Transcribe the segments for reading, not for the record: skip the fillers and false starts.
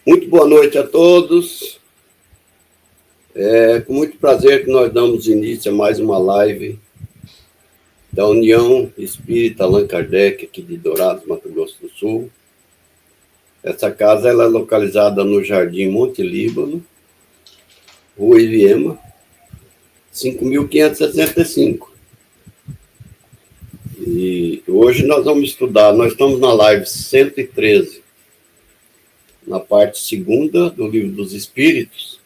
Muito boa noite a todos. É com muito prazer que nós damos início a mais uma live da União Espírita Allan Kardec, aqui de Dourados, Mato Grosso do Sul. Essa casa ela é localizada no Jardim Monte Líbano, Rua Iviema, 5.565. E hoje nós vamos estudar, nós estamos na live 113, na parte segunda do Livro dos Espíritos,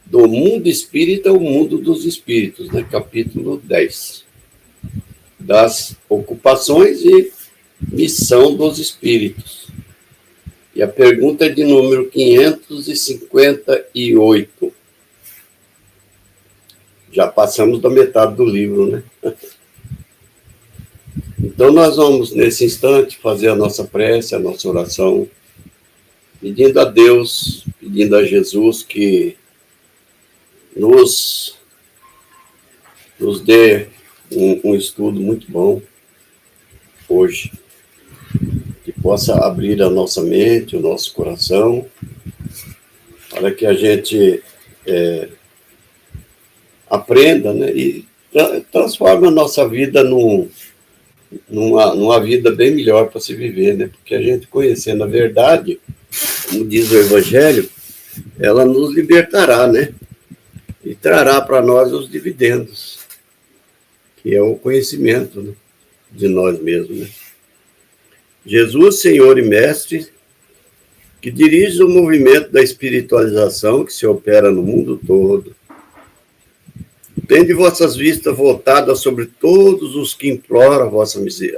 do mundo espírita ao mundo dos espíritos, né? Capítulo 10, das ocupações e missão dos espíritos. E a pergunta é de número 558. Já passamos da metade do livro, né? Então nós vamos, nesse instante, fazer a nossa prece, a nossa oração, pedindo a Deus, pedindo a Jesus que nos dê um estudo muito bom hoje, que possa abrir a nossa mente, o nosso coração, para que a gente aprenda, né, e transforme a nossa vida numa vida bem melhor para se viver, né? Porque a gente conhecendo a verdade, como diz o Evangelho, ela nos libertará, né? E trará para nós os dividendos, que é o conhecimento, né, de nós mesmos, né? Jesus, Senhor e Mestre, que dirige o movimento da espiritualização que se opera no mundo todo, tende vossas vistas voltadas sobre todos os que imploram a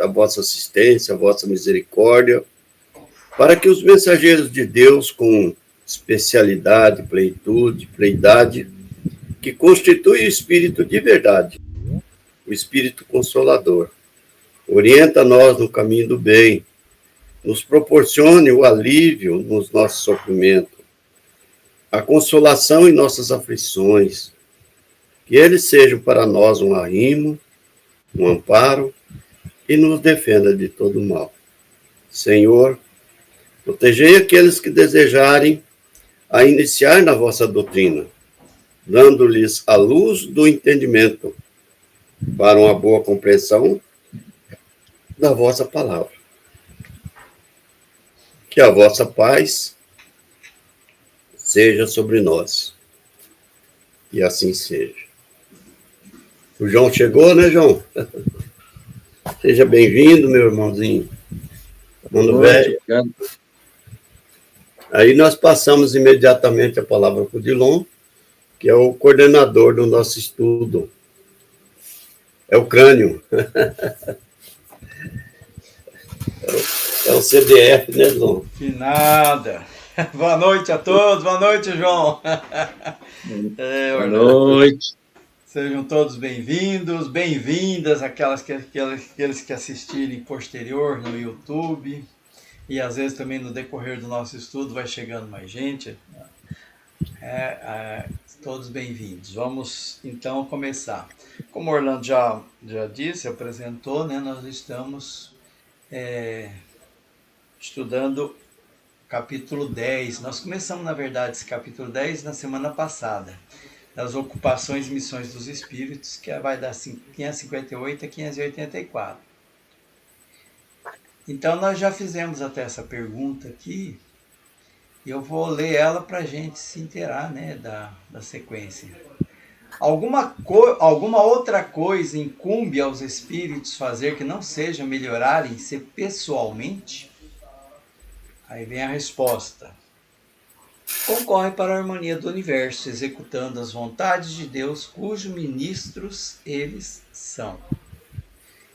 vossa assistência, a vossa misericórdia, para que os mensageiros de Deus, com especialidade, pleidade, que constitui o Espírito de verdade, o Espírito Consolador, orienta-nos no caminho do bem, nos proporcione o alívio nos nossos sofrimentos, a consolação em nossas aflições, que eles sejam para nós um arrimo, um amparo, e nos defenda de todo mal. Senhor, protegei aqueles que desejarem a iniciar na vossa doutrina, dando-lhes a luz do entendimento para uma boa compreensão da vossa palavra. Que a vossa paz seja sobre nós. E assim seja. O João chegou, né, João? Seja bem-vindo, meu irmãozinho. Mano velho. Aí nós passamos imediatamente a palavra para o Dilon, que é o coordenador do nosso estudo. É o crânio. É o CDF, né, Dilon? Que nada. Boa noite a todos. Boa noite, João. Boa noite. Sejam todos bem-vindos, bem-vindas, aqueles que assistirem posterior no YouTube. E às vezes também no decorrer do nosso estudo vai chegando mais gente. Todos bem-vindos. Vamos então começar. Como o Orlando já disse, apresentou, né, nós estamos estudando capítulo 10. Nós começamos, na verdade, esse capítulo 10 na semana passada, das ocupações e missões dos espíritos, que vai dar 558 a 584. Então, nós já fizemos até essa pergunta aqui, e eu vou ler ela para a gente se inteirar, né, da sequência. Alguma outra coisa incumbe aos espíritos fazer que não seja melhorarem-se pessoalmente? Aí vem a resposta. Concorre para a harmonia do universo, executando as vontades de Deus, cujos ministros eles são.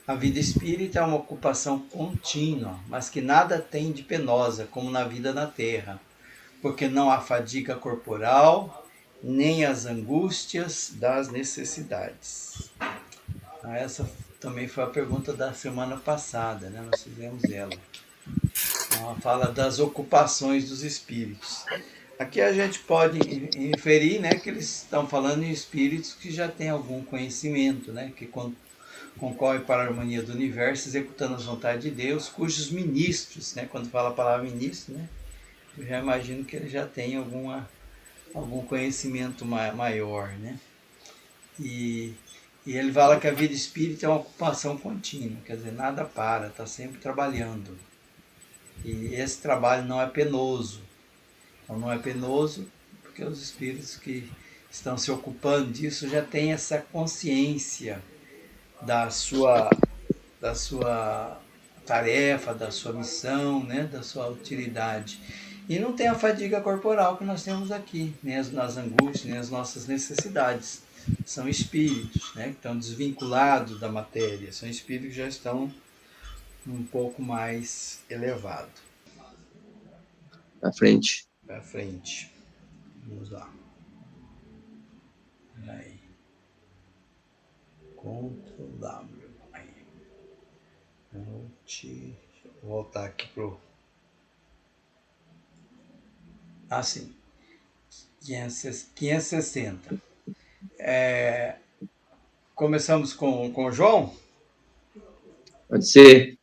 A vida espírita é uma ocupação contínua, mas que nada tem de penosa, como na vida na terra, porque não há fadiga corporal, nem as angústias das necessidades. Essa também foi a pergunta da semana passada, né? Nós fizemos ela. Ela fala das ocupações dos espíritos. Aqui a gente pode inferir, né, que eles estão falando em espíritos que já têm algum conhecimento, né, que concorre para a harmonia do universo, executando as vontades de Deus, cujos ministros, né, quando fala a palavra ministro, né, eu já imagino que ele já tem algum conhecimento maior, né? E ele fala que a vida espírita é uma ocupação contínua, quer dizer, nada para, está sempre trabalhando. E esse trabalho não é penoso. Então não é penoso porque os espíritos que estão se ocupando disso já têm essa consciência da sua tarefa, da sua missão, né, da sua utilidade. E não tem a fadiga corporal que nós temos aqui, nem as angústias, nem as nossas necessidades. São espíritos, né, que estão desvinculados da matéria, são espíritos que já estão um pouco mais elevados. À frente. Para frente. Vamos lá. Aí. Ctrl W. Aí. Deixa eu voltar aqui pro. Assim. 560. Começamos com o João? Pode ser.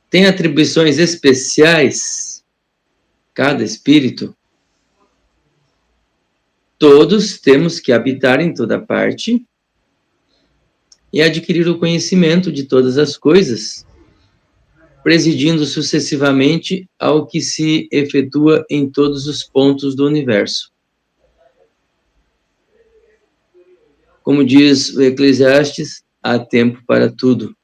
Tem atribuições especiais, cada espírito? Todos temos que habitar em toda parte e adquirir o conhecimento de todas as coisas, presidindo sucessivamente ao que se efetua em todos os pontos do universo. Como diz o Eclesiastes, há tempo para tudo.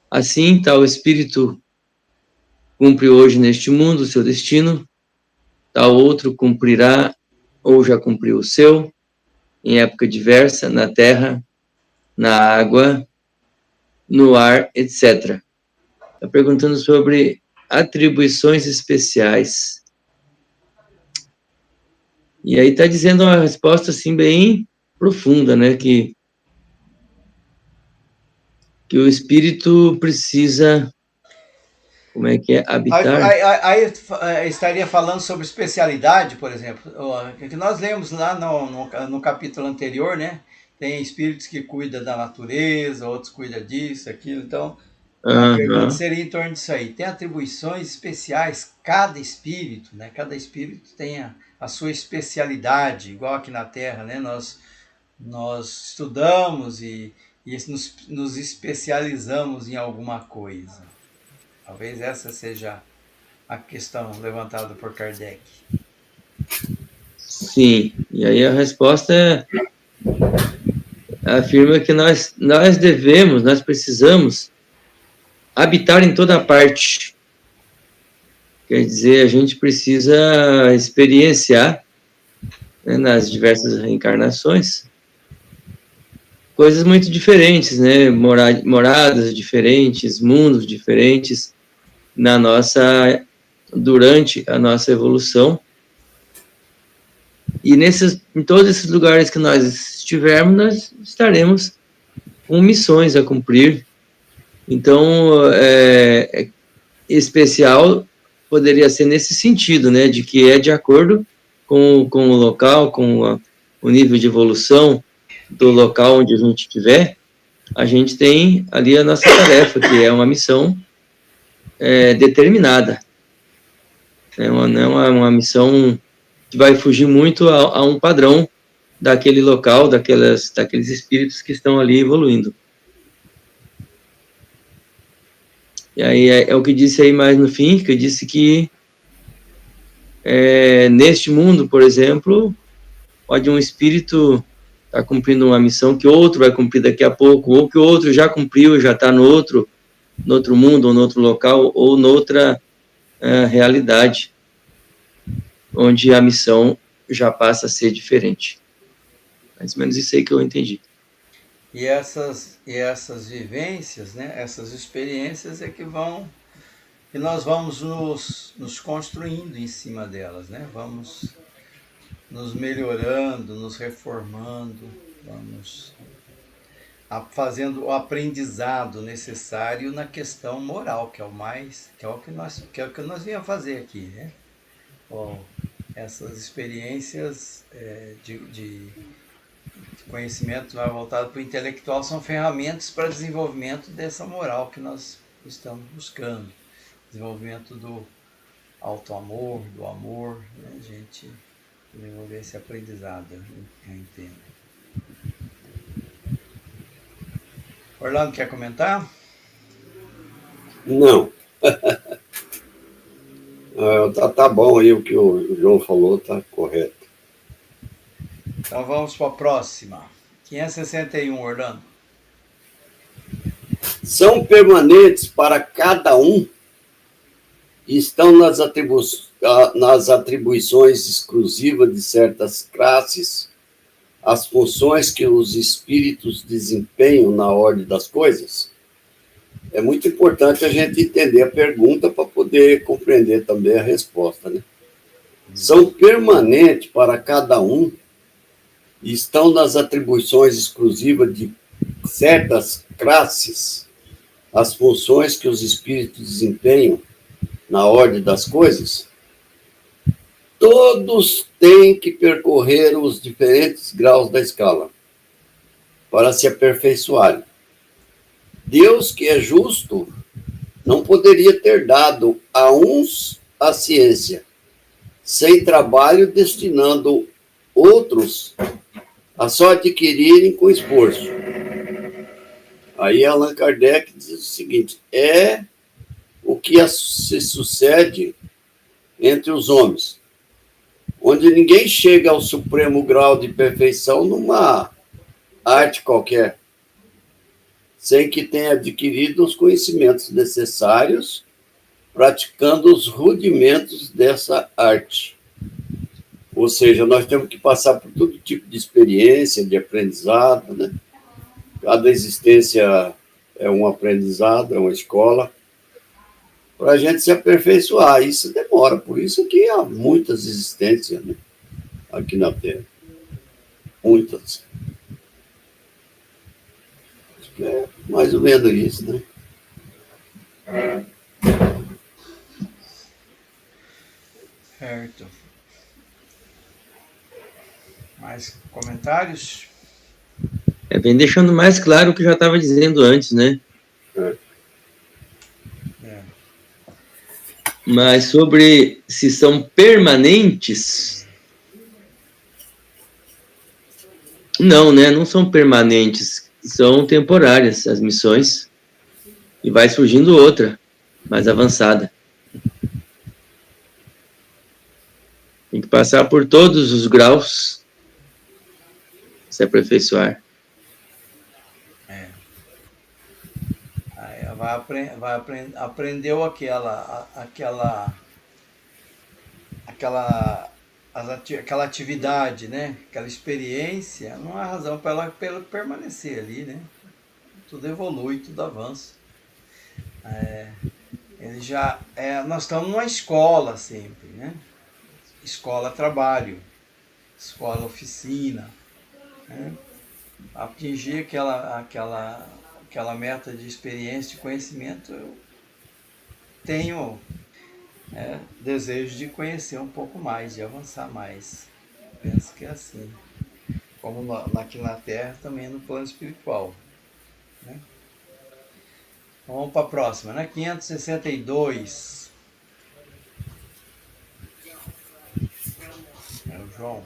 Assim, tal espírito cumpre hoje neste mundo o seu destino, tal outro cumprirá ou já cumpriu o seu, em época diversa, na terra, na água, no ar, etc. Está perguntando sobre atribuições especiais. E aí está dizendo uma resposta assim bem profunda, né? Que o espírito precisa, como é que é, habitar? Aí estaria falando sobre especialidade, por exemplo, que nós lemos lá no capítulo anterior, né? Tem espíritos que cuidam da natureza, outros cuidam disso, aquilo. Então, a pergunta seria em torno disso aí. Tem atribuições especiais, cada espírito, né? Cada espírito tem a sua especialidade, igual aqui na Terra, né? Nós estudamos e nos especializamos em alguma coisa. Talvez essa seja a questão levantada por Kardec. Sim, e aí a resposta afirma que nós precisamos habitar em toda parte. Quer dizer, a gente precisa experienciar, né, nas diversas reencarnações, coisas muito diferentes, né? Moradas diferentes, mundos diferentes durante a nossa evolução. E em todos esses lugares que nós estivermos, nós estaremos com missões a cumprir. Então, especial poderia ser nesse sentido, né? De que é de acordo com o local, com o nível de evolução do local onde a gente estiver, a gente tem ali a nossa tarefa, que é uma missão determinada. Não é uma missão que vai fugir muito a um padrão daquele local, daqueles espíritos que estão ali evoluindo. E aí é o que disse aí mais no fim, que eu disse que neste mundo, por exemplo, pode um espírito estar cumprindo uma missão que outro vai cumprir daqui a pouco, ou que o outro já cumpriu e já está no outro mundo, ou no outro local, ou noutra realidade, onde a missão já passa a ser diferente. Mais ou menos isso aí que eu entendi. E essas vivências, né, essas experiências é que nós vamos nos construindo em cima delas, né? Vamos nos melhorando, nos reformando, vamos fazendo o aprendizado necessário na questão moral, que é o que nós viemos fazer aqui, né? Essas experiências de conhecimento voltado para o intelectual são ferramentas para desenvolvimento dessa moral que nós estamos buscando. desenvolvimento do auto-amor, do amor, né? A gente desenvolver esse aprendizado, eu entendo. Orlando, quer comentar? Não. Tá bom aí o que o João falou, tá correto. Então vamos para a próxima. 561, Orlando. São permanentes para cada um e estão nas atribuições exclusivas de certas classes as funções que os espíritos desempenham na ordem das coisas? É muito importante a gente entender a pergunta para poder compreender também a resposta, né? São permanentes para cada um e estão nas atribuições exclusivas de certas classes as funções que os espíritos desempenham na ordem das coisas? Todos têm que percorrer os diferentes graus da escala para se aperfeiçoarem. Deus, que é justo, não poderia ter dado a uns a ciência, sem trabalho, destinando outros a só adquirirem com esforço. Aí Allan Kardec diz o seguinte: é o que se sucede entre os homens, onde ninguém chega ao supremo grau de perfeição numa arte qualquer, sem que tenha adquirido os conhecimentos necessários, praticando os rudimentos dessa arte. Ou seja, nós temos que passar por todo tipo de experiência, de aprendizado, né? Cada existência é um aprendizado, é uma escola, para a gente se aperfeiçoar. Isso demora, por isso que há muitas existências, né, aqui na Terra. Muitas. Acho que é mais ou menos isso, né? Certo. Mais comentários? Vem deixando mais claro o que eu já estava dizendo antes, né? Mas sobre se são permanentes, não, né? Não são permanentes, são temporárias as missões, e vai surgindo outra, mais avançada. Tem que passar por todos os graus, se aperfeiçoar. Aprendeu aquela atividade, né? Aquela experiência, não há razão para ela permanecer ali, né? Tudo evolui, tudo avança. Nós estamos numa escola sempre, né? Escola trabalho, escola oficina, né? Atingir aquela meta de experiência, de conhecimento, eu tenho desejo de conhecer um pouco mais, de avançar mais. Penso que é assim. Como aqui na Terra, também no plano espiritual, né? Vamos para a próxima, né? 562. É o João.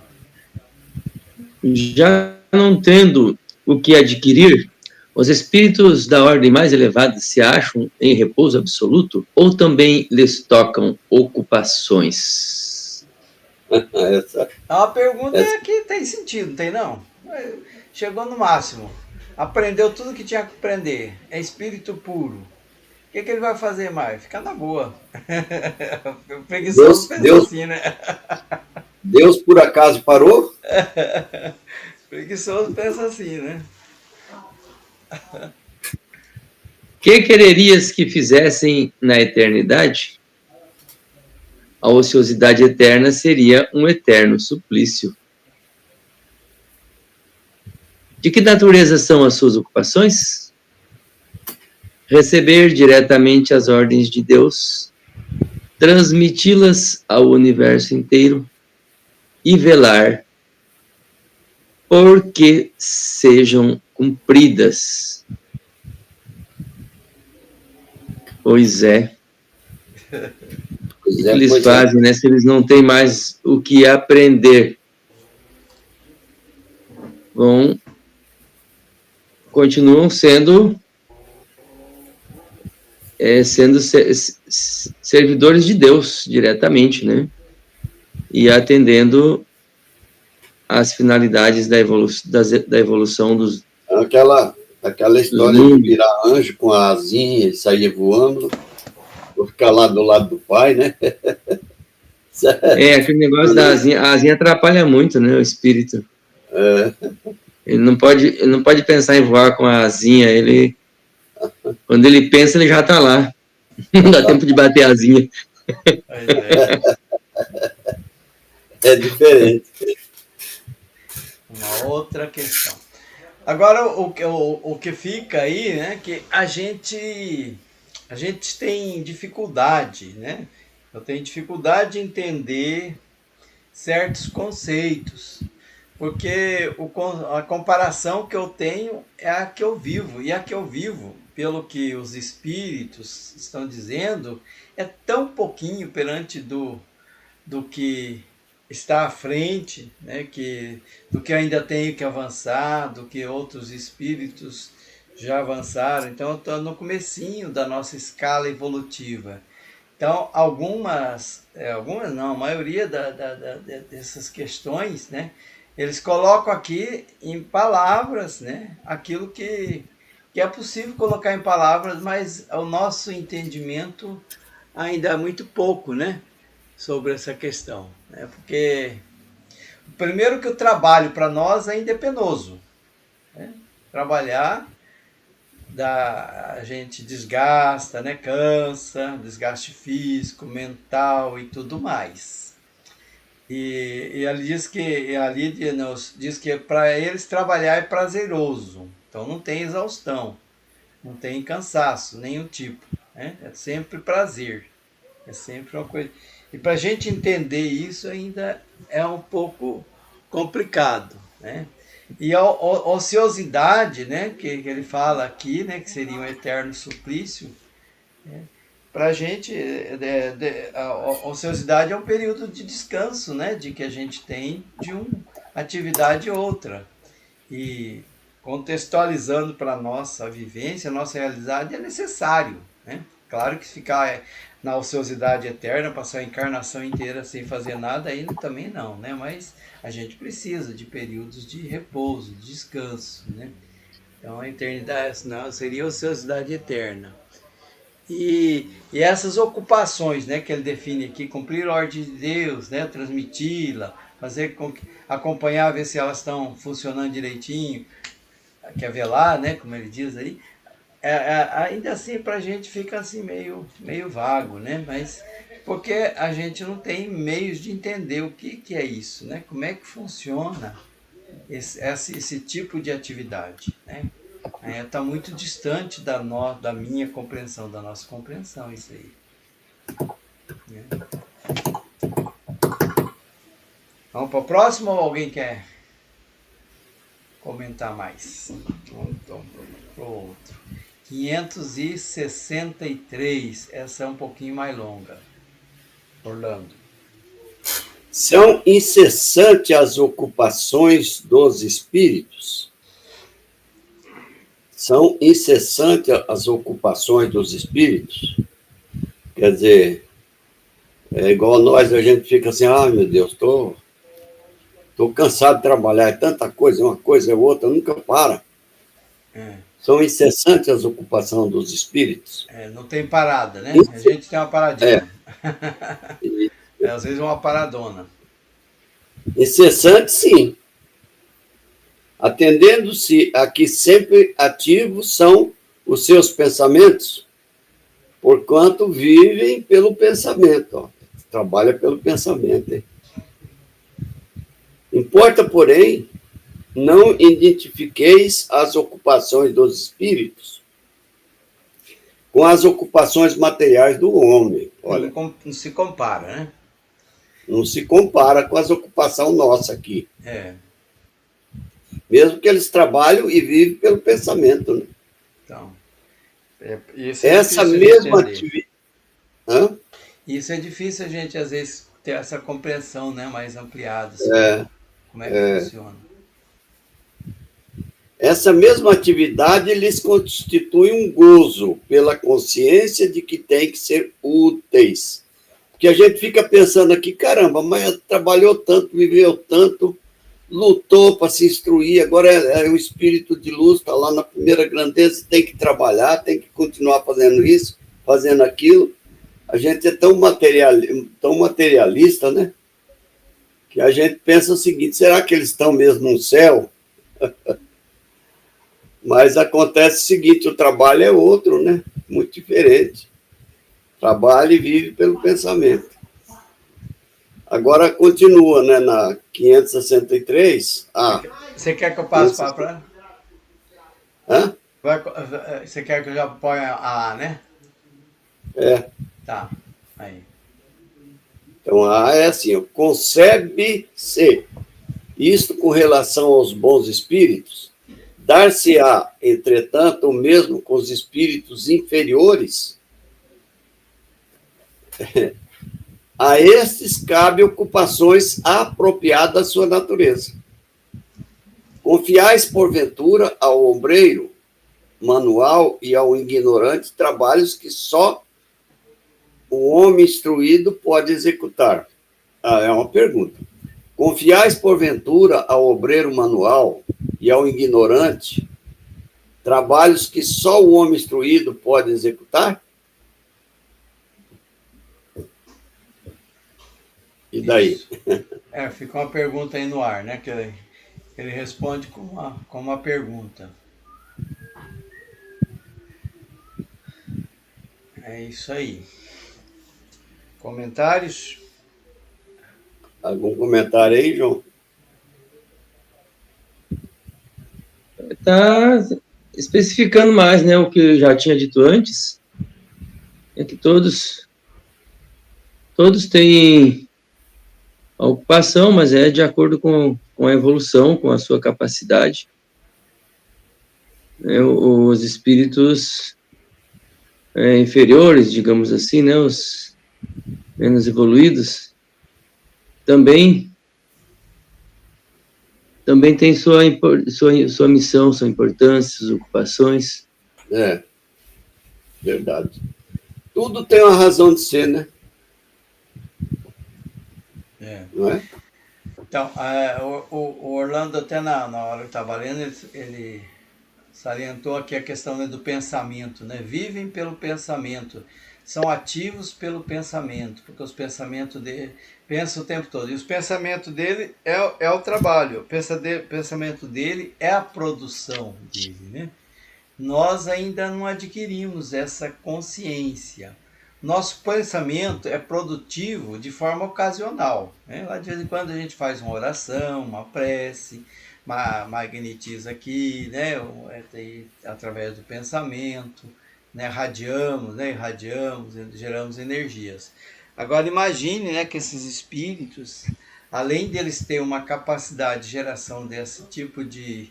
Já não tendo o que adquirir, os espíritos da ordem mais elevada se acham em repouso absoluto ou também lhes tocam ocupações? É uma pergunta que tem sentido, não tem não? Chegou no máximo, aprendeu tudo que tinha que aprender, é espírito puro. O que ele vai fazer mais? Ficar na boa. O preguiçoso pensa assim, né? Deus por acaso parou? Preguiçoso pensa assim, né? Que quererias que fizessem na eternidade? A ociosidade eterna seria um eterno suplício. De que natureza são as suas ocupações? Receber diretamente as ordens de Deus, transmiti-las ao universo inteiro e velar por que sejam cumpridas. Pois é. Pois O que é, eles pois é. fazem, né? Se eles não têm mais o que aprender, continuam sendo servidores de Deus diretamente, né? E atendendo às finalidades da evolução dos Aquela história de mundos. virar anjo com a asinha e sair voando, ou ficar lá do lado do pai, né? Aquele negócio da asinha. A asinha atrapalha muito, né? O espírito. Ele não pode pensar em voar com a asinha. Quando ele pensa, ele já está lá. Não dá tempo de bater a asinha. Pois é. É diferente. Uma outra questão. Agora, o que fica aí, né, que a gente tem dificuldade, né? Eu tenho dificuldade de entender certos conceitos, porque a comparação que eu tenho é a que eu vivo, e a que eu vivo, pelo que os espíritos estão dizendo, é tão pouquinho perante do que está à frente, né, do que ainda tenho que avançar, do que outros espíritos já avançaram. Então, eu estou no comecinho da nossa escala evolutiva. Então, algumas não, a maioria dessas questões, né, eles colocam aqui em palavras, né, aquilo que é possível colocar em palavras, mas o nosso entendimento ainda é muito pouco, né, sobre essa questão, né? Porque primeiro que o trabalho para nós ainda é penoso, né? Trabalhar a gente desgasta, né? Cansa, desgaste físico, mental e tudo mais. E diz que para eles trabalhar é prazeroso, então não tem exaustão, não tem cansaço, nenhum tipo, né? É sempre prazer. É sempre uma coisa. E para a gente entender isso ainda é um pouco complicado, né? E a ociosidade, né, que ele fala aqui, né, que seria um eterno suplício, né, para a gente, a ociosidade é um período de descanso, né, de que a gente tem de uma atividade outra. E contextualizando para a nossa vivência, a nossa realidade é necessário, né? Claro que ficar na ociosidade eterna, passar a encarnação inteira sem fazer nada, ainda também não, né? Mas a gente precisa de períodos de repouso, de descanso, né? Então a eternidade não, seria a ociosidade eterna. E essas ocupações, né, que ele define aqui, cumprir a ordem de Deus, né, transmiti-la, fazer com que, acompanhar, ver se elas estão funcionando direitinho, que é velar, né, como ele diz aí, ainda assim para a gente fica assim meio vago, né, mas porque a gente não tem meios de entender o que é isso, né, como é que funciona esse tipo de atividade, né. Está muito distante da minha compreensão, da nossa compreensão, isso aí. Né? Vamos para o próximo ou alguém quer comentar mais? Vamos então para o outro. 563, essa é um pouquinho mais longa. Orlando. São incessantes as ocupações dos espíritos? São incessantes as ocupações dos espíritos? Quer dizer, é igual nós, a gente fica assim, meu Deus, estou cansado de trabalhar, é tanta coisa, uma coisa é outra, nunca para. São incessantes as ocupações dos espíritos? Não tem parada, né? A gente tem uma paradinha. Às vezes uma paradona. Incessante, sim. Atendendo-se a que sempre ativos são os seus pensamentos, porquanto vivem pelo pensamento. Trabalha pelo pensamento. Hein? Importa, porém, não identifiqueis as ocupações dos espíritos com as ocupações materiais do homem. Olha, não se compara, né? Não se compara com as ocupações nossas aqui. Mesmo que eles trabalham e vivem pelo pensamento. Né? Então, essa mesma atividade. Isso é difícil a gente, às vezes, ter essa compreensão, né, mais ampliada, assim, É, como é que funciona. essa mesma atividade lhes constitui um gozo pela consciência de que tem que ser úteis. Porque a gente fica pensando aqui, caramba, mas trabalhou tanto, viveu tanto, lutou para se instruir, agora é o espírito de luz, está lá na primeira grandeza, tem que trabalhar, tem que continuar fazendo isso, fazendo aquilo. A gente é tão materialista, né? Que a gente pensa o seguinte, será que eles estão mesmo no céu? Mas acontece o seguinte, o trabalho é outro, né? Muito diferente. Trabalha e vive pelo pensamento. Agora continua, né? Na 563. Você quer que eu passe para... Hã? Você quer que eu já ponha a, né? É. Tá, aí. Então, A é assim, ó, concebe-se isto com relação aos bons espíritos, dar-se-á, entretanto, o mesmo com os espíritos inferiores. A estes cabe ocupações apropriadas à sua natureza. Confiais, porventura, ao ombreiro manual e ao ignorante trabalhos que só o homem instruído pode executar. É uma pergunta. Confiais, porventura, ao obreiro manual e ao ignorante trabalhos que só o homem instruído pode executar? E daí? Isso. Fica uma pergunta aí no ar, né? Que ele responde com uma pergunta. É isso aí. Comentários? Algum comentário aí, João? Está especificando mais, né, o que eu já tinha dito antes, é que todos têm a ocupação, mas é de acordo com a evolução, com a sua capacidade. Os espíritos inferiores, digamos assim, né, os menos evoluídos, também tem sua missão, sua importância, suas ocupações. É, verdade. Tudo tem uma razão de ser, né? Não é? Então, o Orlando, até na hora que estava lendo, ele salientou aqui a questão, né, do pensamento, né? Vivem pelo pensamento, são ativos pelo pensamento, porque os pensamentos dele pensam o tempo todo. E os pensamentos dele é o trabalho, o pensamento dele é a produção dele, né? Nós ainda não adquirimos essa consciência. Nosso pensamento é produtivo de forma ocasional, né? Lá de vez em quando a gente faz uma oração, uma prece, magnetiza aqui, né? Através do pensamento, né? Irradiamos, geramos energias. Agora imagine, né, que esses espíritos, além deles terem uma capacidade de geração desse tipo de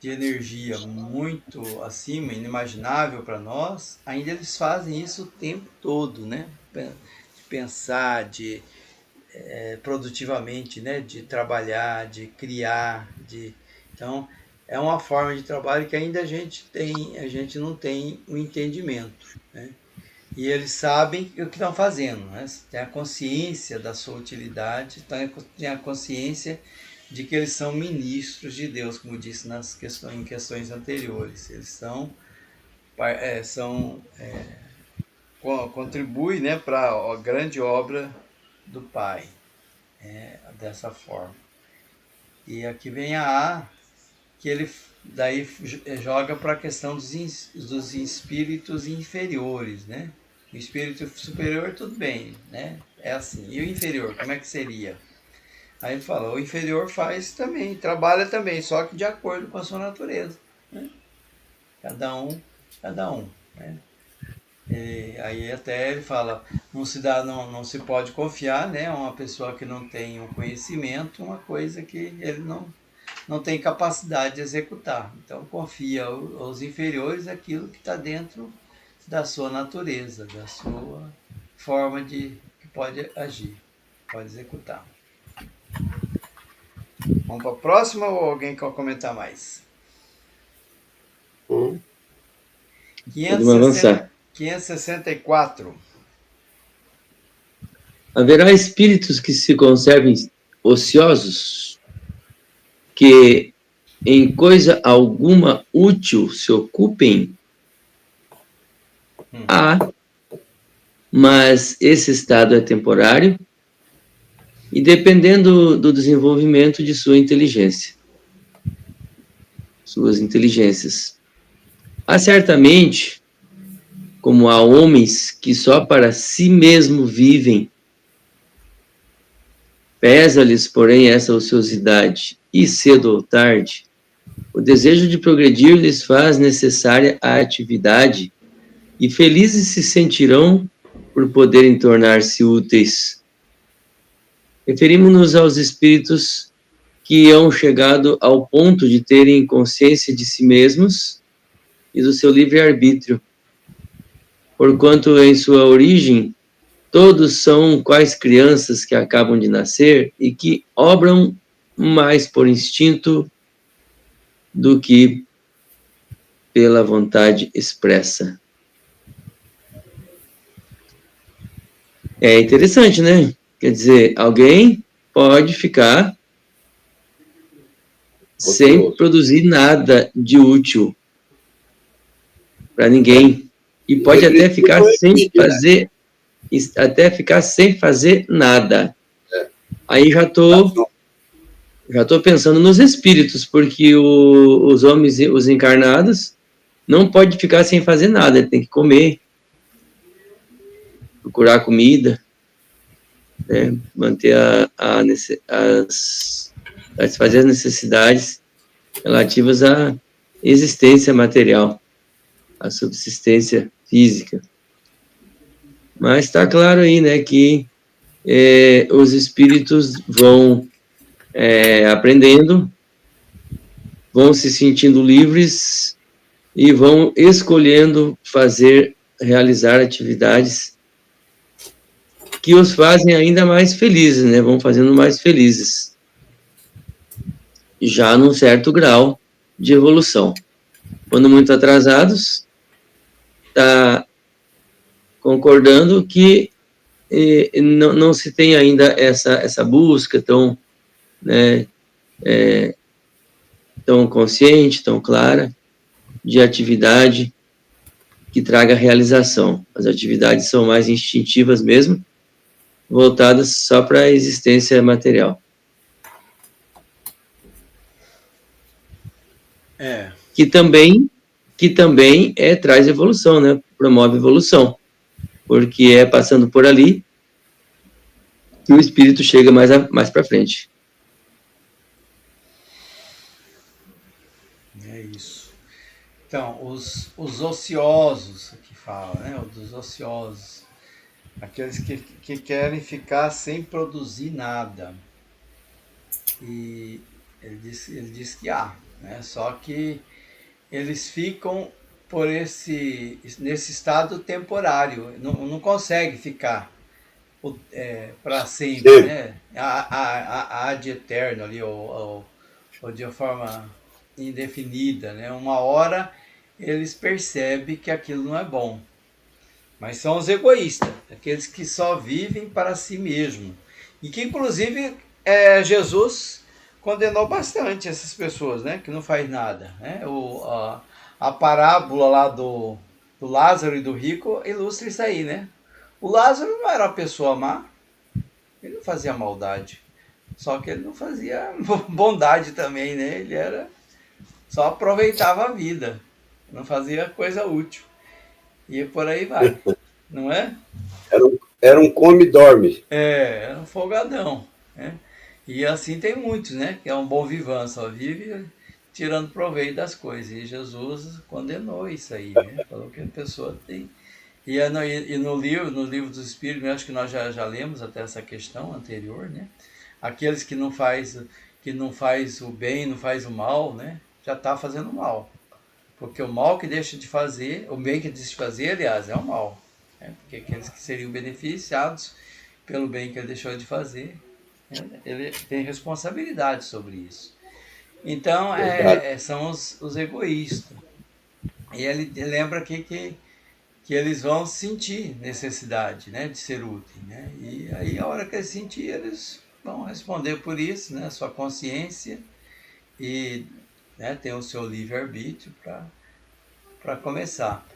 energia muito acima, inimaginável para nós, ainda eles fazem isso o tempo todo, né? De pensar, produtivamente, né? De trabalhar, de criar, então é uma forma de trabalho que ainda a gente não tem o entendimento, né? E eles sabem o que estão fazendo, né? Tem a consciência da sua utilidade, tem a consciência de que eles são ministros de Deus, como disse em questões anteriores. Eles contribuem, né, para a grande obra do Pai, dessa forma. E aqui vem a que ele daí joga para a questão dos espíritos inferiores, né? O espírito superior, tudo bem, né? É assim. E o inferior, como é que seria? Aí ele fala, o inferior faz também, trabalha também, só que de acordo com a sua natureza, né? Cada um, né? Aí até ele fala, não se pode confiar, né? Uma pessoa que não tem um conhecimento, uma coisa que ele não tem capacidade de executar. Então confia aos inferiores aquilo que está dentro da sua natureza, da sua forma de pode agir, pode executar. Vamos para a próxima ou alguém quer comentar mais? Hum. Podemos avançar. 564. Haverá espíritos que se conservem ociosos, que em coisa alguma útil se ocupem? Há, mas esse estado é temporário e dependendo do desenvolvimento de sua inteligência, suas inteligências. Há certamente, como há homens que só para si mesmo vivem, pesa-lhes, porém, essa ociosidade, e cedo ou tarde, o desejo de progredir lhes faz necessária a atividade, e felizes se sentirão por poderem tornar-se úteis. Referimos-nos aos espíritos que hão chegado ao ponto de terem consciência de si mesmos e do seu livre-arbítrio, porquanto em sua origem todos são quais crianças que acabam de nascer e que obram mais por instinto do que pela vontade expressa. É interessante, né? Quer dizer, alguém pode ficar sem produzir nada de útil para ninguém e pode até ficar sem fazer nada. Aí já tô pensando nos espíritos, porque os homens, os encarnados, não pode ficar sem fazer nada, tem que comer, procurar comida, né? Manter satisfazer as necessidades relativas à existência material, à subsistência física. Mas está claro aí, né, que os espíritos vão aprendendo, vão se sentindo livres e vão escolhendo realizar atividades que os fazem ainda mais felizes, né? Vão fazendo mais felizes, já num certo grau de evolução. Quando muito atrasados, está concordando que não se tem ainda essa busca tão, né, tão consciente, tão clara, de atividade que traga realização. As atividades são mais instintivas mesmo, voltadas só para a existência material. Que também traz evolução, né? Promove evolução, porque é passando por ali que o espírito chega mais para frente. É isso. Então, os ociosos, que fala, né? Os ociosos. Aqueles que querem ficar sem produzir nada. E ele diz que há, né? Só que eles ficam nesse estado temporário, não consegue ficar para sempre, né? Ad eterno ali, ou de forma indefinida, né? Uma hora eles percebem que aquilo não é bom. Mas são os egoístas, aqueles que só vivem para si mesmo. E que, inclusive, Jesus condenou bastante essas pessoas, né? Que não faz nada. Né? A parábola lá do Lázaro e do rico ilustra isso aí, né? O Lázaro não era uma pessoa má, ele não fazia maldade. Só que ele não fazia bondade também, né? Ele só aproveitava a vida, não fazia coisa útil. E por aí vai, não é? Era um come-dorme. Era um folgadão, né? E assim tem muitos, né? Que é um bom vivant, só vive tirando proveito das coisas. E Jesus condenou isso aí, né? Falou que a pessoa tem... E no livro dos Espíritos, eu acho que nós já lemos até essa questão anterior, né? Aqueles que não faz o bem, não faz o mal, né? Já está fazendo mal. Porque o mal que deixa de fazer, o bem que deixa de fazer, aliás, é o mal. Né? Porque aqueles que seriam beneficiados pelo bem que ele deixou de fazer, ele tem responsabilidade sobre isso. Então, são os egoístas. E ele lembra que eles vão sentir necessidade, né, de ser útil, né? E aí, a hora que eles sentirem, eles vão responder por isso, né? Sua consciência e, né, tem o seu livre-arbítrio para começar.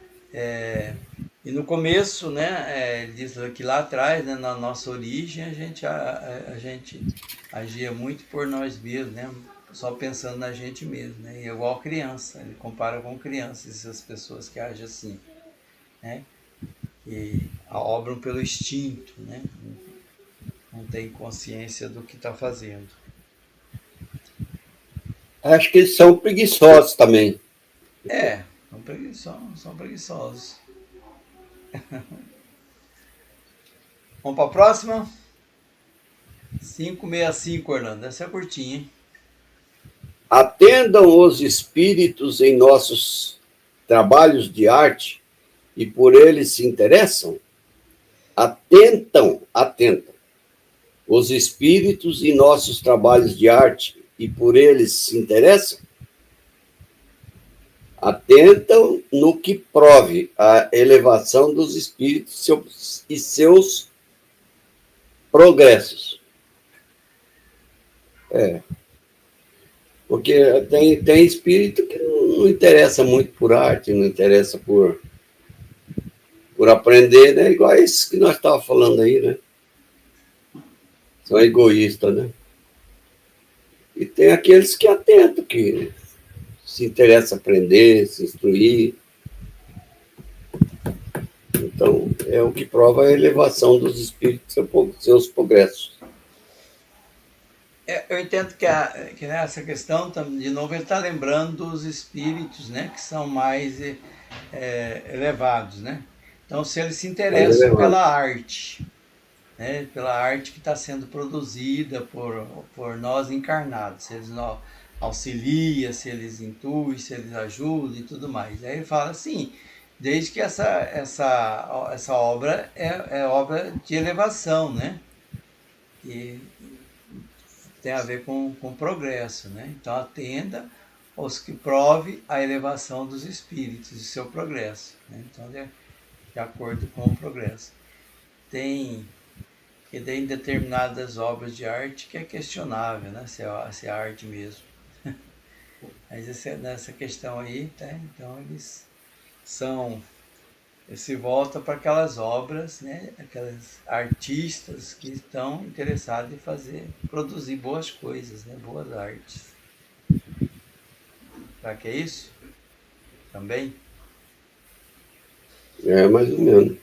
E no começo, né, ele diz que lá atrás, né, na nossa origem, a gente agia muito por nós mesmos, né? Só pensando na gente mesmo, né? E é igual criança, ele compara com crianças, essas pessoas que agem assim, né? Que obram pelo instinto, né? Não tem consciência do que está fazendo. Acho que eles são preguiçosos também. São preguiçosos. Vamos para a próxima? 565, Orlando. Essa é curtinha, hein? Atendam os espíritos em nossos trabalhos de arte e por eles se interessam? Atentam. Os espíritos em nossos trabalhos de arte e por eles se interessam? Atentam no que prove a elevação dos espíritos e seus progressos. Porque tem espírito que não interessa muito por arte, não interessa por aprender, né? Igual esse que nós estávamos falando aí, né? São egoístas, né? E tem aqueles que atentam, que se interessa aprender, se instruir. Então, é o que prova a elevação dos espíritos e seus progressos. Eu entendo que nessa questão, de novo, ele está lembrando dos espíritos, né, que são mais elevados, né? Então, se eles se interessam pela arte, né, pela arte que está sendo produzida por nós encarnados, se eles auxiliam, se eles intuem, se eles ajudam e tudo mais. Aí ele fala assim, desde que essa obra é obra de elevação, né? E tem a ver com progresso, né? Então, atenda aos que prove a elevação dos espíritos e seu progresso, né? Então, de acordo com o progresso. Tem determinadas obras de arte que é questionável, né? Se é arte mesmo. Mas nessa questão aí, tá? Então, eles se volta para aquelas obras, né? Aquelas artistas que estão interessados em produzir boas coisas, né? Boas artes. Será que é isso? Também? Mais ou menos.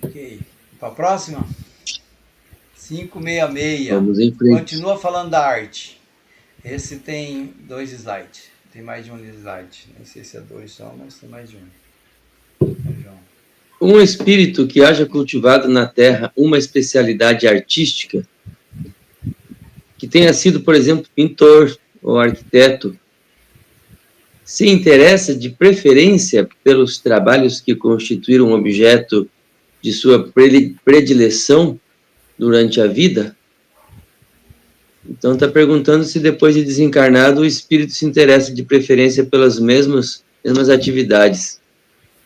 Ok. Para a próxima? 566. Vamos em frente. Continua falando da arte. Esse tem 2 slides. Tem mais de um slide. Não sei se é 2 só, mas tem mais de um. Um espírito que haja cultivado na Terra uma especialidade artística, que tenha sido, por exemplo, pintor ou arquiteto, se interessa de preferência pelos trabalhos que constituíram objeto de sua predileção durante a vida? Então está perguntando se depois de desencarnado o espírito se interessa de preferência pelas mesmas atividades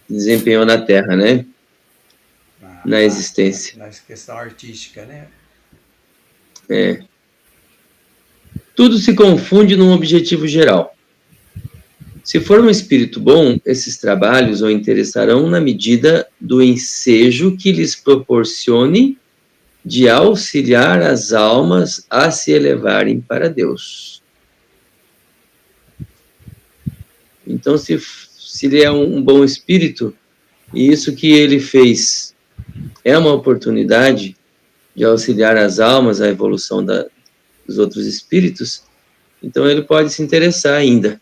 que desempenhou na Terra, né? Na existência. Na questão artística, né? Tudo se confunde num objetivo geral. Se for um espírito bom, esses trabalhos o interessarão na medida do ensejo que lhes proporcione de auxiliar as almas a se elevarem para Deus. Então, se ele é um bom espírito, e isso que ele fez é uma oportunidade de auxiliar as almas à evolução dos outros espíritos, então ele pode se interessar ainda,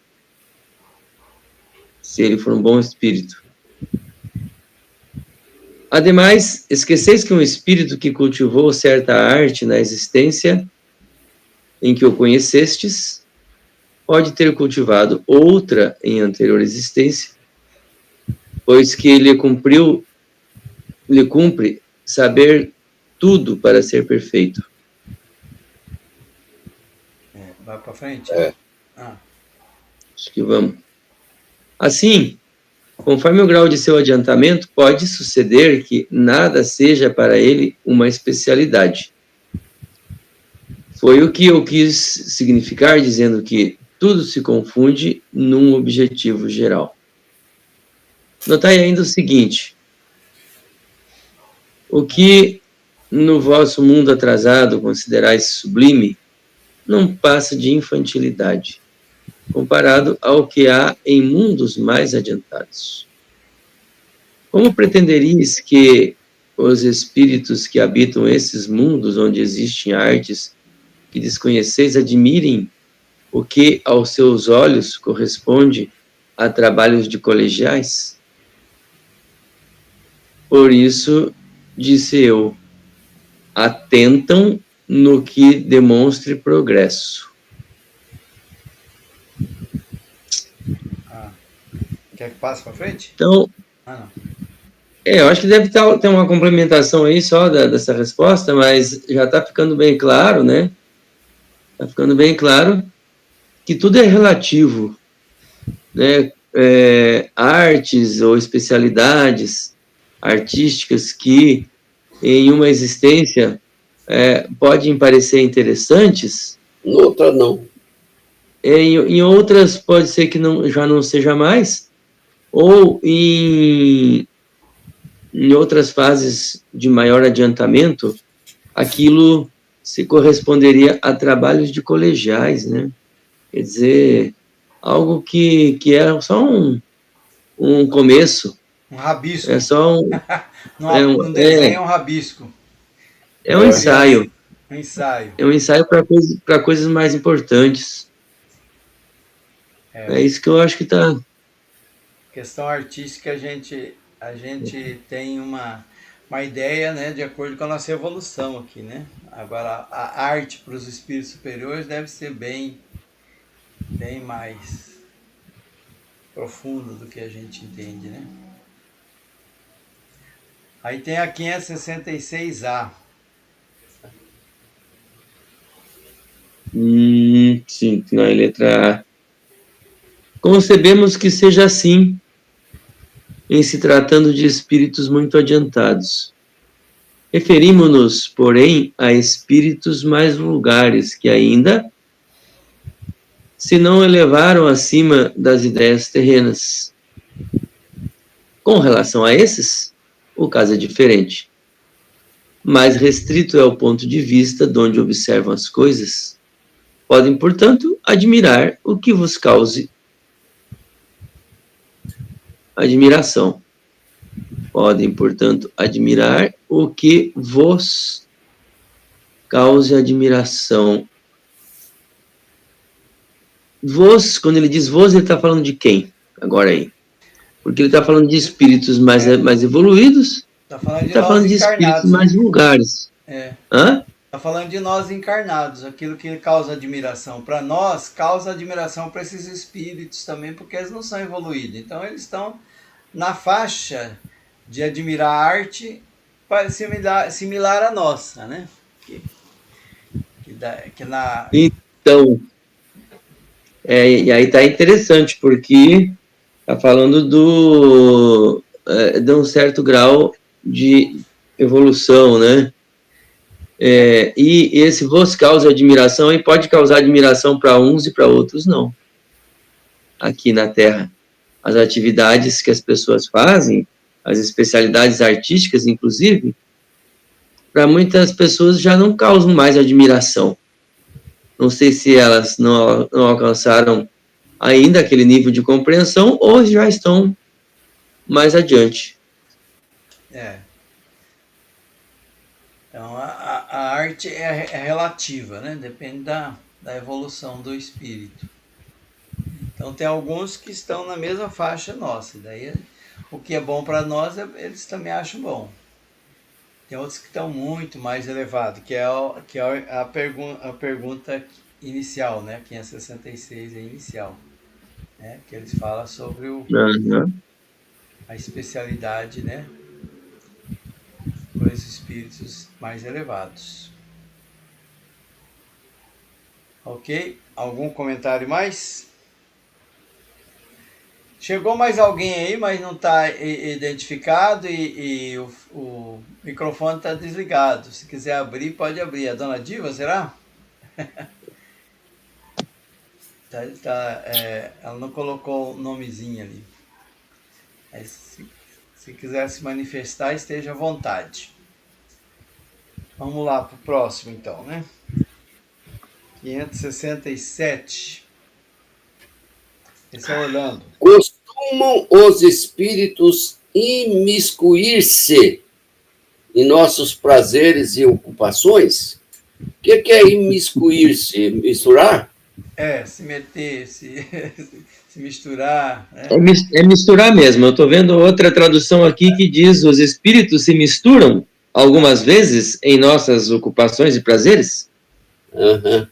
se ele for um bom espírito. Ademais, esqueceis que um espírito que cultivou certa arte na existência em que o conhecestes, pode ter cultivado outra em anterior existência, pois que ele cumpriu lhe cumpre saber tudo para ser perfeito. Vai para frente? Acho que vamos. Assim, conforme o grau de seu adiantamento, pode suceder que nada seja para ele uma especialidade. Foi o que eu quis significar dizendo que tudo se confunde num objetivo geral. Notai ainda o seguinte: o que no vosso mundo atrasado considerais sublime não passa de infantilidade, comparado ao que há em mundos mais adiantados. Como pretenderíeis que os espíritos que habitam esses mundos onde existem artes que desconheceis admirem o que aos seus olhos corresponde a trabalhos de colegiais? Por isso, disse eu, atentam no que demonstre progresso. Quer que passe para frente? Então, não. Eu acho que deve ter uma complementação aí só dessa resposta, mas já está ficando bem claro, né? Está ficando bem claro que tudo é relativo, né? Artes ou especialidades artísticas que em uma existência podem parecer interessantes. Outra não. Em outras pode ser que já não seja mais, ou em outras fases de maior adiantamento, aquilo se corresponderia a trabalhos de colegiais, né? Quer dizer, algo que é só um começo. Um rabisco. É só um desenho, um rabisco. É um ensaio. Um ensaio. É um ensaio para coisas mais importantes. É isso que eu acho que está... Questão artística, a gente tem uma ideia, né, de acordo com a nossa evolução aqui, né? Agora, a arte para os espíritos superiores deve ser bem mais profunda do que a gente entende, né? Aí tem a 566A. Sim, na letra A. Concebemos que seja assim, em se tratando de espíritos muito adiantados. Referimos-nos, porém, a espíritos mais vulgares que ainda se não elevaram acima das ideias terrenas. Com relação a esses, o caso é diferente. Mais restrito é o ponto de vista de onde observam as coisas. Podem, portanto, admirar o que vos cause admiração. Podem, portanto, admirar o que vos cause admiração. Vos, quando ele diz vos, ele está falando de quem? Agora aí. Porque ele está falando de espíritos mais evoluídos. Está falando de espíritos mais vulgares. Hã? Está falando de nós encarnados, aquilo que causa admiração. Para nós, causa admiração para esses espíritos também, porque eles não são evoluídos. Então, eles estão na faixa de admirar a arte similar à nossa, né? Então, e aí está interessante, porque está falando de um certo grau de evolução, né? E esse vos causa admiração, e pode causar admiração para uns e para outros não. Aqui na Terra, as atividades que as pessoas fazem, as especialidades artísticas, inclusive, para muitas pessoas já não causam mais admiração. Não sei se elas não alcançaram ainda aquele nível de compreensão ou já estão mais adiante. Então, a arte é relativa, né? Depende da evolução do espírito. Então, tem alguns que estão na mesma faixa nossa. Daí, o que é bom para nós, eles também acham bom. Tem outros que estão muito mais elevados, que é a pergunta inicial, né? 566 é inicial. Né? Que eles falam sobre a especialidade, né? esses espíritos mais elevados. Ok? Algum comentário mais? Chegou mais alguém aí, mas não está identificado e o microfone está desligado. Se quiser abrir, pode abrir. A dona Diva, será? Ela não colocou o nomezinho ali. Aí, se quiser se manifestar, esteja à vontade. Vamos lá para o próximo, então, né? 567. Esse é Orlando. Costumam os espíritos imiscuir-se em nossos prazeres e ocupações? O que é imiscuir-se? Misturar? Se meter, se misturar. Né? É misturar mesmo. Eu estou vendo outra tradução aqui que diz: os espíritos se misturam algumas vezes em nossas ocupações e prazeres? Uhum.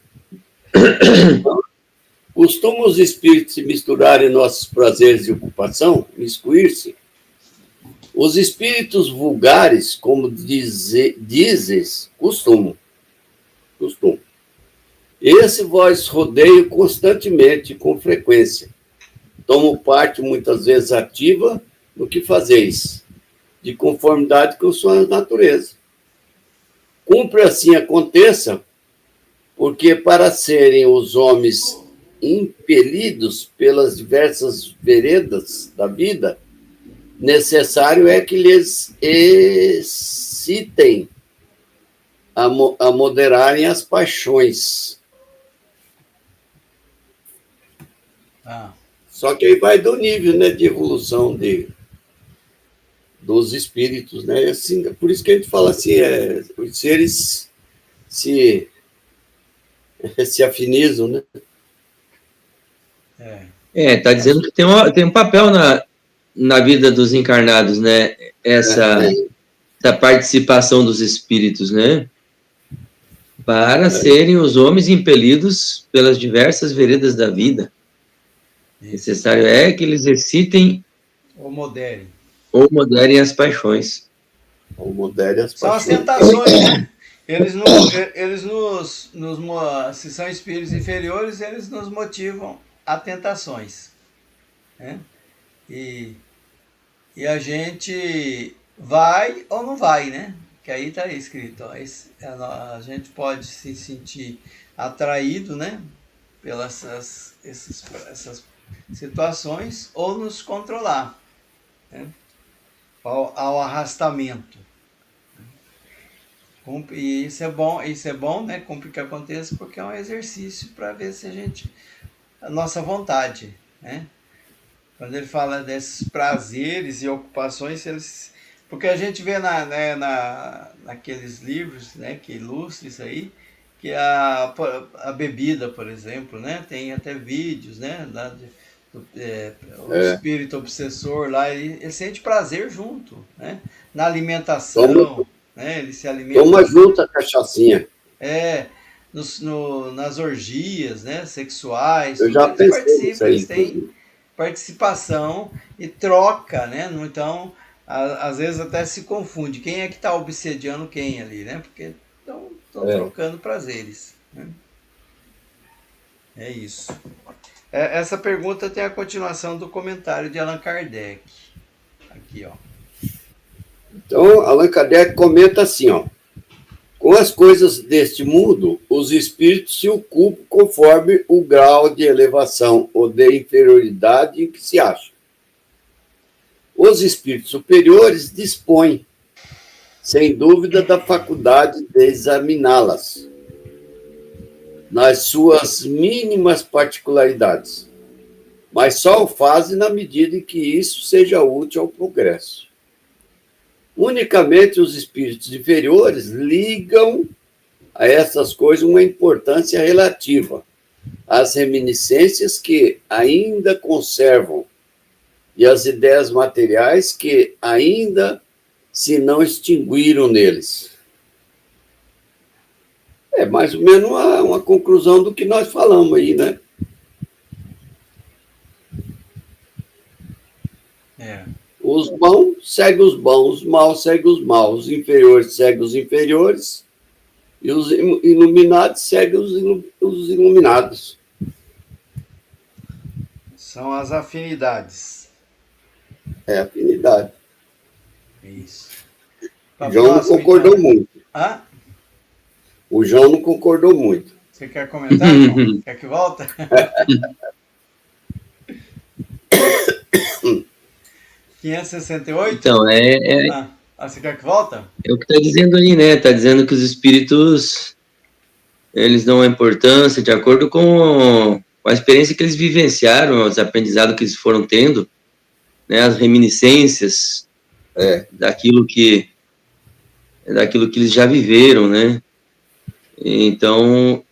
Costumam os espíritos se misturar em nossos prazeres e ocupação? Miscuir-se? Os espíritos vulgares, como dizes, costumam. Esse vós rodeio constantemente, com frequência. Tomo parte, muitas vezes ativa, no que fazeis, de conformidade com sua natureza. Cumpre assim aconteça, porque para serem os homens impelidos pelas diversas veredas da vida, necessário é que lhes excitem a moderarem as paixões. Só que aí vai do nível, né, de evolução dos espíritos, né? Assim, por isso que a gente fala assim, os seres se afinizam, né? Está dizendo que tem um papel na vida dos encarnados, né? Essa participação dos espíritos, né? Para serem os homens impelidos pelas diversas veredas da vida. Necessário é que eles excitem ou moderem as paixões. São as tentações, né? Se são espíritos inferiores, eles nos motivam a tentações, né? E a gente vai ou não vai, né? Que aí está escrito, ó, a gente pode se sentir atraído, né? Pelas essas situações ou nos controlar, né? Ao arrastamento. E isso é bom, né? Cumpre que aconteça, porque é um exercício para ver se a nossa vontade, né? Quando ele fala desses prazeres e ocupações, porque a gente vê naqueles livros, né, que ilustram isso aí, que a bebida, por exemplo, né, tem até vídeos, né, o espírito obsessor lá, ele sente prazer junto, né, na alimentação, né, ele se alimenta. Toma junto a cachaçinha. Nas orgias, né, sexuais. Eu já pensei nisso aí, eles têm participação e troca, né? Então, às vezes até se confunde. Quem é que está obsediando quem ali, né? Porque estão trocando prazeres. Né? É isso. Essa pergunta tem a continuação do comentário de Allan Kardec. Aqui, ó. Então, Allan Kardec comenta assim, ó. Com as coisas deste mundo, os espíritos se ocupam conforme o grau de elevação ou de inferioridade em que se acham. Os espíritos superiores dispõem, sem dúvida, da faculdade de examiná-las, nas suas mínimas particularidades, mas só o fazem na medida em que isso seja útil ao progresso. Unicamente os espíritos inferiores ligam a essas coisas uma importância relativa às reminiscências que ainda conservam e às ideias materiais que ainda se não extinguiram neles. É mais ou menos uma conclusão do que nós falamos aí, né? Os bons seguem os bons, os maus seguem os maus, os inferiores seguem os inferiores, e os iluminados seguem os iluminados. São as afinidades. É afinidade. Isso. O João não concordou muito. Hã? O João não concordou muito. Você quer comentar, João? Quer que volta? 568? Então, você quer que volta? É o que está dizendo ali, né? Está dizendo que os espíritos, eles dão a importância de acordo com a experiência que eles vivenciaram, os aprendizados que eles foram tendo, né? As reminiscências daquilo que eles já viveram, né? Então,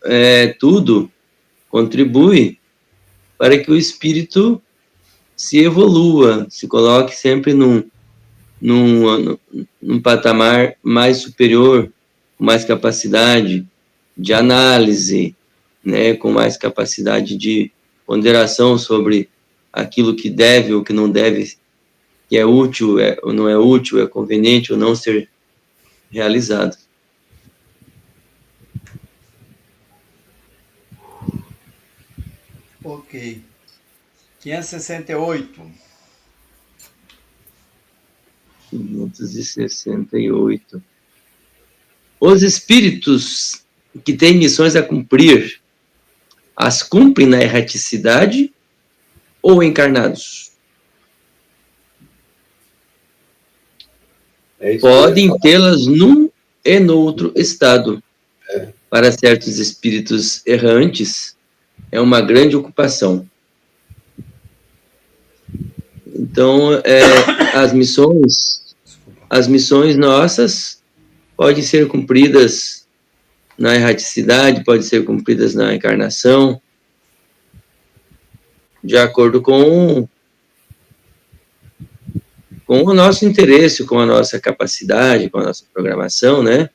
tudo contribui para que o espírito se evolua, se coloque sempre num patamar mais superior, com mais capacidade de análise, né, com mais capacidade de ponderação sobre aquilo que deve ou que não deve, que é útil ou não é útil, é conveniente ou não ser realizado. Ok. 568. 568. Os espíritos que têm missões a cumprir, as cumprem na erraticidade ou encarnados? Podem tê-las num e noutro estado. Para certos espíritos errantes, é uma grande ocupação. Então, as missões nossas podem ser cumpridas na erraticidade, podem ser cumpridas na encarnação, de acordo com o nosso interesse, com a nossa capacidade, com a nossa programação, né?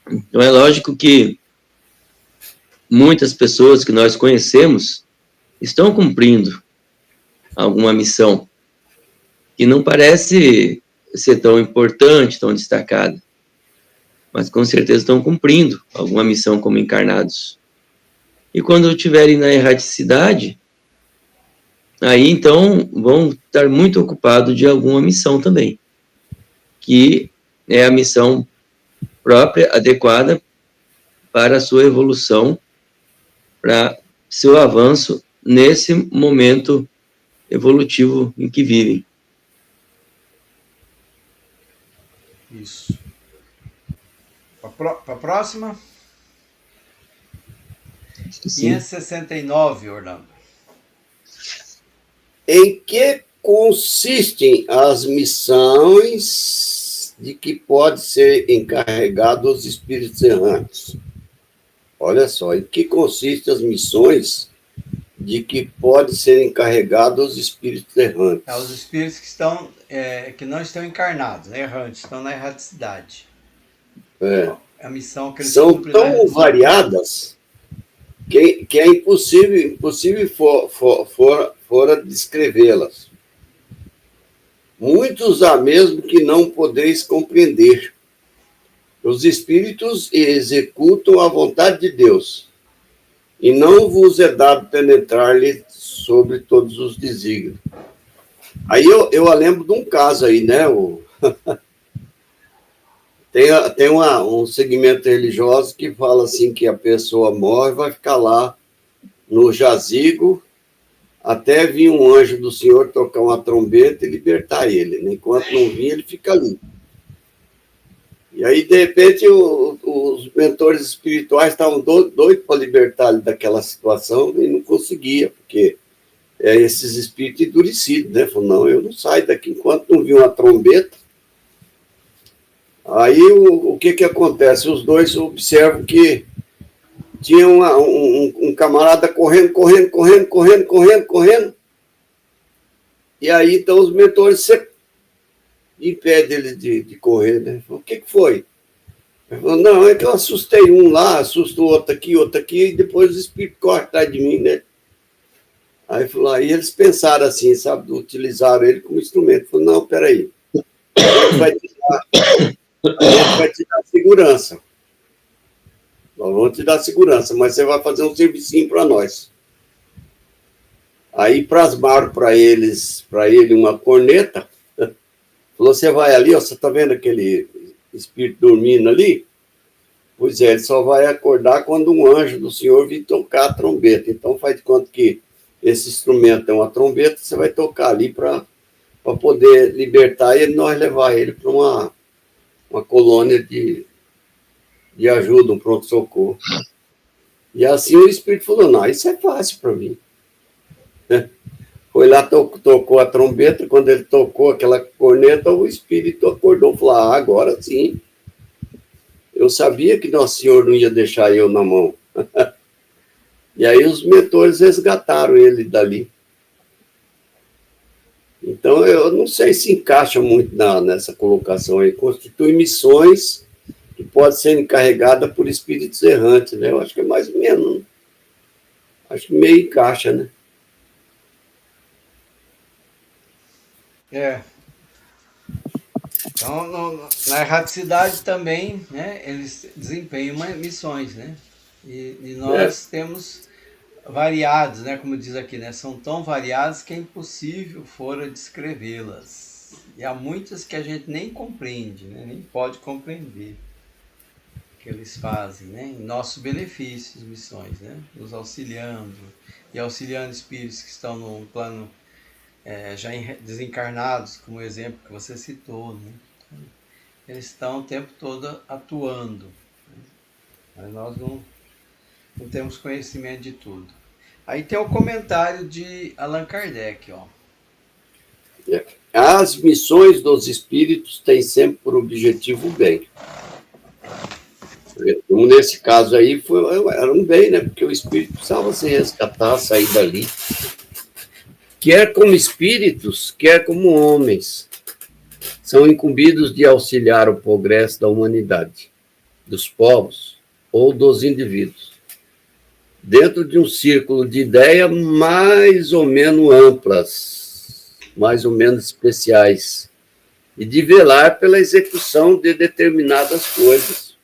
Então, é lógico que muitas pessoas que nós conhecemos estão cumprindo alguma missão que não parece ser tão importante, tão destacada, mas com certeza estão cumprindo alguma missão como encarnados. E quando estiverem na erraticidade, aí então vão estar muito ocupados de alguma missão também, que é a missão própria, adequada para a sua evolução, para seu avanço nesse momento evolutivo em que vivem. Isso. Para a próxima? 569, Orlando. Em que consistem as missões de que pode ser encarregado os espíritos errantes? Olha só, em que consistem as missões de que pode ser encarregado os espíritos errantes? Os espíritos que não estão encarnados, né, errantes, estão na erraticidade. A missão que eles são tão variadas que é impossível fora descrevê-las. Muitos há mesmo que não podeis compreender. Os espíritos executam a vontade de Deus, e não vos é dado penetrar-lhe sobre todos os desígnios. Aí eu lembro de um caso aí, né? Tem um segmento religioso que fala assim que a pessoa morre e vai ficar lá no jazigo até vir um anjo do Senhor tocar uma trombeta e libertar ele, né? Enquanto não vir, ele fica ali. E aí, de repente, os mentores espirituais estavam doidos para libertar ele daquela situação e não conseguia, porque esses espíritos endurecidos, né? Falaram, não, eu não saio daqui enquanto não vir uma trombeta. Aí, o que acontece? Os dois observam que tinha um camarada correndo. E aí, então, os mentores sempre impedem ele de correr, né? O que foi? Ele falou, não, é que eu assustei um lá, assusto outro aqui, e depois o espírito corre atrás de mim, né? Aí falou, aí eles pensaram assim, sabe, utilizaram ele como instrumento. Falou, não, peraí, a gente vai te dar segurança. Nós vamos te dar segurança, mas você vai fazer um servicinho para nós. Aí plasmaram para ele uma corneta. Falou, você vai ali, ó, você está vendo aquele espírito dormindo ali? Pois é, ele só vai acordar quando um anjo do Senhor vir tocar a trombeta. Então faz de conta que esse instrumento é uma trombeta, você vai tocar ali para poder libertar e nós levar ele para uma colônia de ajuda, um pronto-socorro. E assim o Espírito falou, não, isso é fácil para mim. Foi lá, tocou a trombeta, quando ele tocou aquela corneta, o Espírito acordou, falou, agora sim. Eu sabia que Nosso Senhor não ia deixar eu na mão. E aí os mentores resgataram ele dali. Então, eu não sei se encaixa muito nessa colocação aí. Constitui missões que podem ser encarregadas por espíritos errantes, né? Eu acho que é mais ou menos. Acho que meio encaixa, né? Então, na erraticidade também, né, eles desempenham missões, né? E nós temos variados, né, como diz aqui, né, são tão variados que é impossível fora descrevê-las. E há muitas que a gente nem compreende, né, nem pode compreender o que eles fazem, né, em nosso benefício, as missões, né, nos auxiliando e auxiliando espíritos que estão no plano já desencarnados, como o exemplo que você citou, né? Eles estão o tempo todo atuando, né? Mas nós não temos conhecimento de tudo. Aí tem o comentário de Allan Kardec, ó. As missões dos espíritos têm sempre por objetivo o bem. Nesse caso aí, era um bem, né? Porque o espírito precisava se resgatar, sair dali. Quer como espíritos, quer como homens, são incumbidos de auxiliar o progresso da humanidade, dos povos ou dos indivíduos, dentro de um círculo de ideias mais ou menos amplas, mais ou menos especiais, e de velar pela execução de determinadas coisas.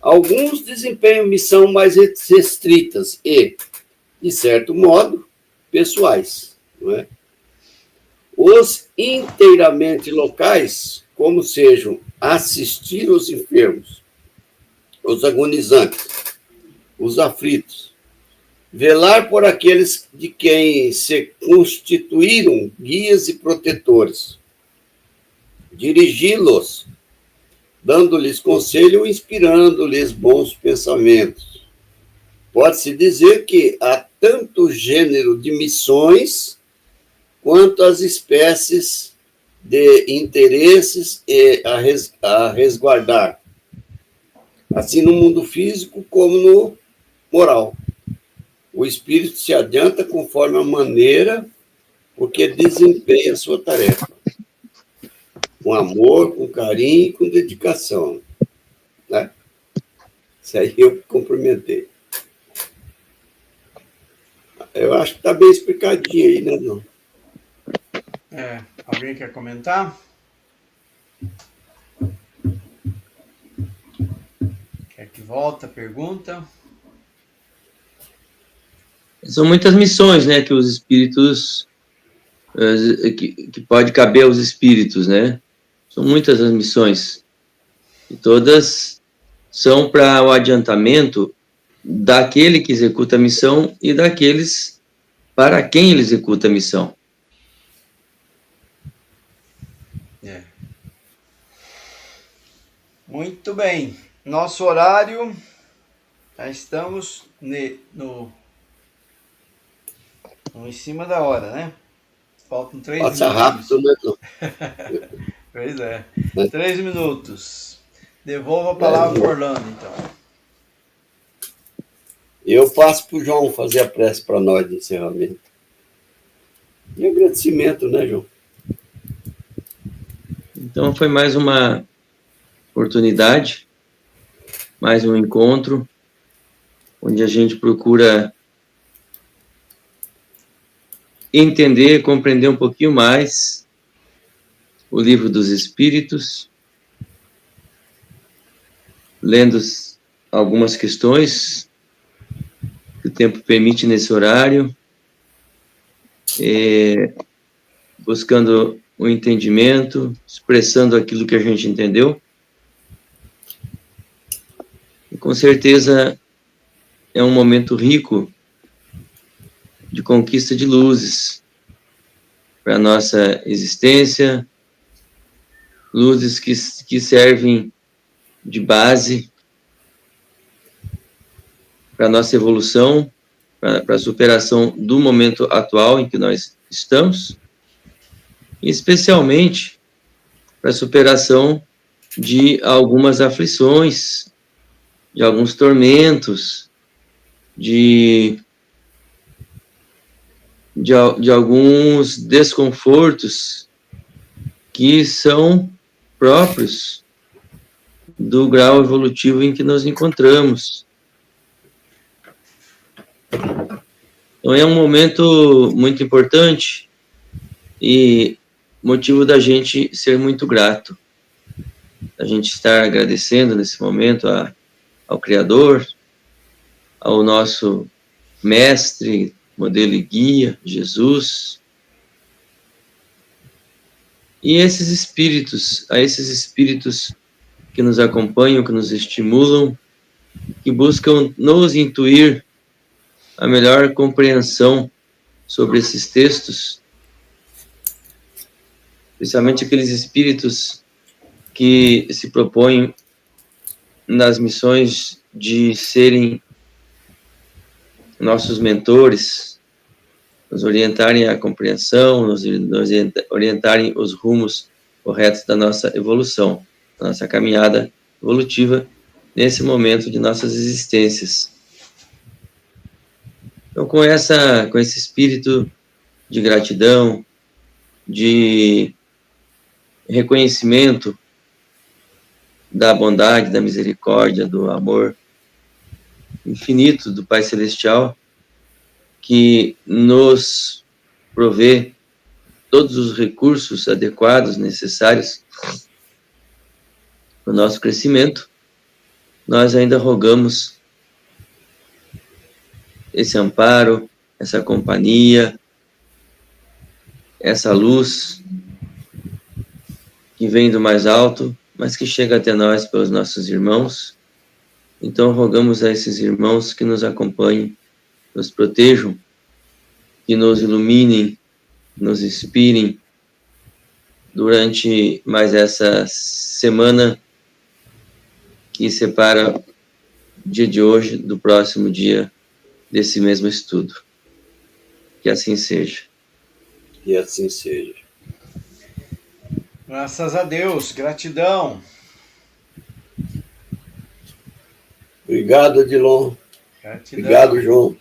Alguns desempenham missão mais restritas e, de certo modo, pessoais, não é? Os inteiramente locais, como sejam assistir os enfermos, os agonizantes, os aflitos, velar por aqueles de quem se constituíram guias e protetores, dirigi-los, dando-lhes conselho, inspirando-lhes bons pensamentos. Pode-se dizer que há tanto gênero de missões quanto as espécies de interesses a resguardar, assim no mundo físico como no moral. O espírito se adianta conforme a maneira porque desempenha a sua tarefa, com amor, com carinho e com dedicação, né? Isso aí eu cumprimentei. Eu acho que está bem explicadinho aí, né, não? Alguém quer comentar? Quer que volta a pergunta? São muitas missões, né, que os espíritos, que pode caber aos espíritos, né? São muitas as missões. E todas são para o adiantamento daquele que executa a missão e daqueles para quem ele executa a missão. Muito bem. Nosso horário, já estamos em cima da hora, né? Faltam 3 minutos. Passa rápido, né? Pois é. 3 minutos. Devolvo a palavra para Orlando, então. Eu passo para o João fazer a prece para nós de encerramento. E agradecimento, né, João? Então, foi mais uma oportunidade, mais um encontro, onde a gente procura entender, compreender um pouquinho mais o Livro dos Espíritos, lendo algumas questões que o tempo permite nesse horário, buscando o entendimento, expressando aquilo que a gente entendeu. E com certeza é um momento rico de conquista de luzes para a nossa existência, luzes que servem de base para a nossa evolução, para a superação do momento atual em que nós estamos, e especialmente para a superação de algumas aflições, de alguns tormentos, de alguns desconfortos que são próprios do grau evolutivo em que nos encontramos. Então é um momento muito importante e motivo da gente ser muito grato, a gente estar agradecendo nesse momento ao Criador, ao nosso mestre, modelo e guia, Jesus, e a esses espíritos que nos acompanham, que nos estimulam, que buscam nos intuir a melhor compreensão sobre esses textos, especialmente aqueles espíritos que se propõem nas missões de serem nossos mentores, nos orientarem à compreensão, nos orientarem os rumos corretos da nossa evolução, da nossa caminhada evolutiva nesse momento de nossas existências. Então, com esse espírito de gratidão, de reconhecimento da bondade, da misericórdia, do amor infinito do Pai Celestial, que nos provê todos os recursos adequados, necessários para o nosso crescimento, nós ainda rogamos esse amparo, essa companhia, essa luz que vem do mais alto, mas que chega até nós pelos nossos irmãos. Então, rogamos a esses irmãos que nos acompanhem, nos protejam, que nos iluminem, nos inspirem durante mais essa semana que separa o dia de hoje do próximo dia desse mesmo estudo. Que assim seja. Que assim seja. Graças a Deus, gratidão. Obrigado, Adilon. Gratidão. Obrigado, João.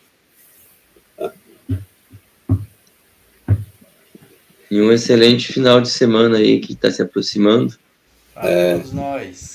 E um excelente final de semana aí que está se aproximando. Para todos nós.